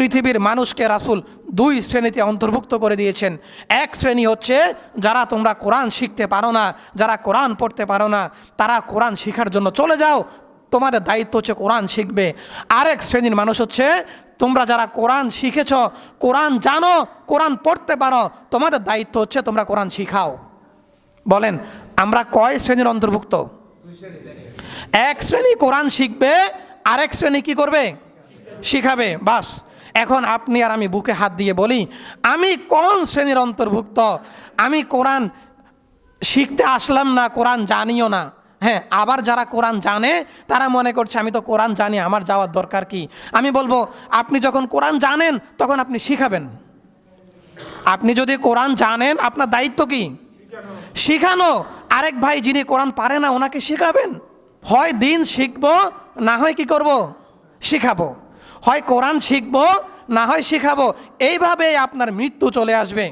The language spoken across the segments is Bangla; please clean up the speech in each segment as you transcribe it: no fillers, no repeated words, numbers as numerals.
পৃথিবীর মানুষকে রাসূল দুই শ্রেণীতে অন্তর্ভুক্ত করে দিয়েছেন। এক শ্রেণী হচ্ছে যারা তোমরা কোরআন শিখতে পারো না, যারা কোরআন পড়তে পারো না, তারা কোরআন শেখার জন্য চলে যাও, তোমাদের দায়িত্ব হচ্ছে কোরআন শিখবে। আরেক শ্রেণীর মানুষ হচ্ছে তোমরা যারা কোরআন শিখেছ, কোরআন জানো, কোরআন পড়তে পারো, তোমাদের দায়িত্ব হচ্ছে তোমরা কোরআন শিখাও। বলেন আমরা কয় শ্রেণীর অন্তর্ভুক্ত? এক শ্রেণী কোরআন শিখবে, আরেক শ্রেণী কি করবে? শিখাবে। বাস, এখন আপনি আর আমি বুকে হাত দিয়ে বলি আমি কোন শ্রেণীর অন্তর্ভুক্ত? আমি কোরআন শিখতে আসলাম না, কোরআন জানিও না। হ্যাঁ, আবার যারা কোরআন জানে তারা মনে করছে আমি তো কোরআন জানি, আমার যাওয়ার দরকার কি? আমি বলবো আপনি যখন কোরআন জানেন তখন আপনি শিখাবেন। আপনি যদি কোরআন জানেন আপনার দায়িত্ব কি? শিখানো। আরেক ভাই যিনি কোরআন পারে না ওনাকে শিখাবেন। হয় দিন শিখবো, না হয় কি করব? শিখাবো। হয় কোরআন শিখবো, না হয় শিখাবো। এইভাবে আপনার মৃত্যু চলে আসবে।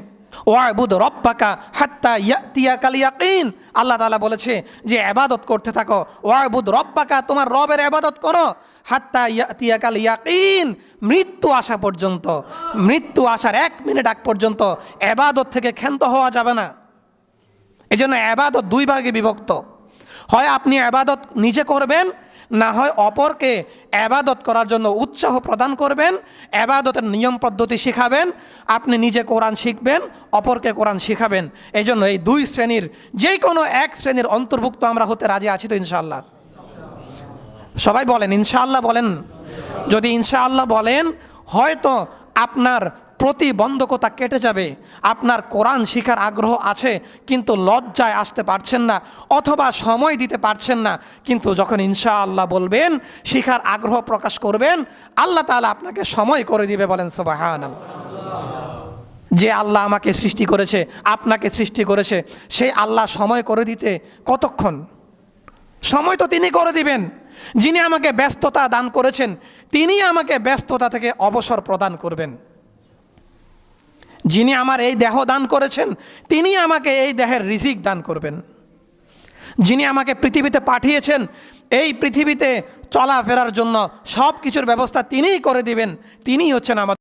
ওয়াবুদ রব্বাকা হাত্তা ইয়াতিয়াকাল ইয়াকিন, আল্লাহ তাআলা বলেছে যে ইবাদত করতে থাকো। ওয়াবুদ রব্বাকা, তোমার রবের ইবাদত করো, হাত্তা ইয়াতিয়াকাল ইয়াকিন, মৃত্যু আসা পর্যন্ত। মৃত্যু আসার 1 মিনিট আগ পর্যন্ত ইবাদত থেকে ক্ষান্ত হওয়া যাবে না। এই জন্য ইবাদত দুই ভাগে বিভক্ত। হয় আপনি ইবাদত নিজে করবেন, না হয় অপরকে ইবাদত করার জন্য উৎসাহ প্রদান করবেন, ইবাদতের নিয়ম পদ্ধতি শিখাবেন। আপনি নিজে কোরআন শিখবেন, অপরকে কোরআন শিখাবেন। এই জন্য এই দুই শ্রেণীর যে কোনো এক শ্রেণীর অন্তর্ভুক্ত আমরা হতে রাজি আছি তো ইনশাআল্লাহ? সবাই বলেন ইনশাআল্লাহ বলেন। যদি ইনশাআল্লাহ বলেন হয়তো আপনার প্রতিবন্ধকতা কেটে যাবে। আপনার কোরআন শিখার আগ্রহ আছে কিন্তু লজ্জায় আসতে পারছেন না, অথবা সময় দিতে পারছেন না, কিন্তু যখন ইনশাআল্লাহ বলবেন, শিখার আগ্রহ প্রকাশ করবেন, আল্লাহ তাআলা আপনাকে সময় করে দিবে। বলেন সুবহানাল্লাহ। যে আল্লাহ আমাকে সৃষ্টি করেছে, আপনাকে সৃষ্টি করেছে, সেই আল্লাহ সময় করে দিতে কতক্ষণ? সময় তো তিনি করে দিবেন। যিনি আমাকে ব্যস্ততা দান করেছেন তিনি আমাকে ব্যস্ততা থেকে অবসর প্রদান করবেন। যিনি আমার এই দেহ দান করেছেন তিনি আমাকে এই দেহের রিজিক দান করবেন। যিনি আমাকে পৃথিবীতে পাঠিয়েছেন এই পৃথিবীতে চলাফেরার জন্য সব কিছুর ব্যবস্থা তিনিই করে দিবেন। তিনিই হচ্ছেন আমাদের